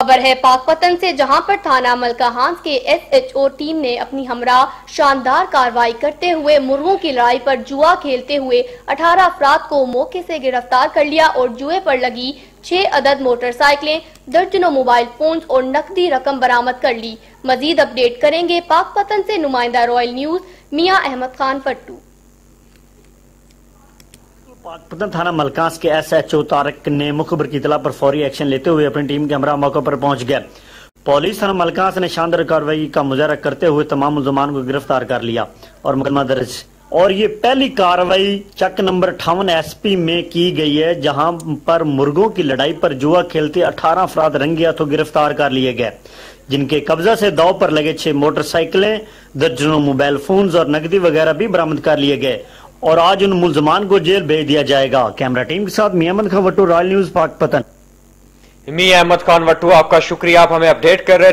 खबर है पाकपतन से, जहां पर थाना मलकाहांस के SHO टीम ने अपनी हमरा शानदार कार्रवाई करते हुए मुर्गों की लड़ाई पर जुआ खेलते हुए 18 अफराद को मौके से गिरफ्तार कर लिया और जुए पर लगी 6 अदद मोटरसाइकिलें, दर्जनों मोबाइल फोन्स और नकदी रकम बरामद कर ली। मजीद अपडेट करेंगे पाकपतन से नुमाइंदा रॉयल न्यूज मियां अहमद खान फट्टू। पाकपतन थाना मलकांस के SHO तारक ने मुखबर की इतला पर फौरी एक्शन लेते हुए अपनी टीम के हमरा मौके पर पहुंच गए। पुलिस थाना मलकांस ने शानदार कार्रवाई का मुजाहरा करते हुए तमाम मुलजमान को गिरफ्तार कर लिया और मुकदमा दर्ज। और ये पहली कार्रवाई चक नंबर 58 SP में की गई है, जहां पर मुर्गों की लड़ाई पर जुआ खेलते 18 अफराद रंगे हाथों गिरफ्तार कर लिए गए, जिनके कब्जा से दाव पर लगे 6 मोटरसाइकिलें, दर्जनों मोबाइल फोन्स और नकदी वगैरह भी बरामद कर लिए गए और आज उन मुलजमान को जेल भेज दिया जाएगा। कैमरा टीम के साथ मियां अहमद खान वट्टू, रॉयल न्यूज पाकपतन। मियां अहमद खान वट्टू, आपका शुक्रिया, आप हमें अपडेट कर रहे थे।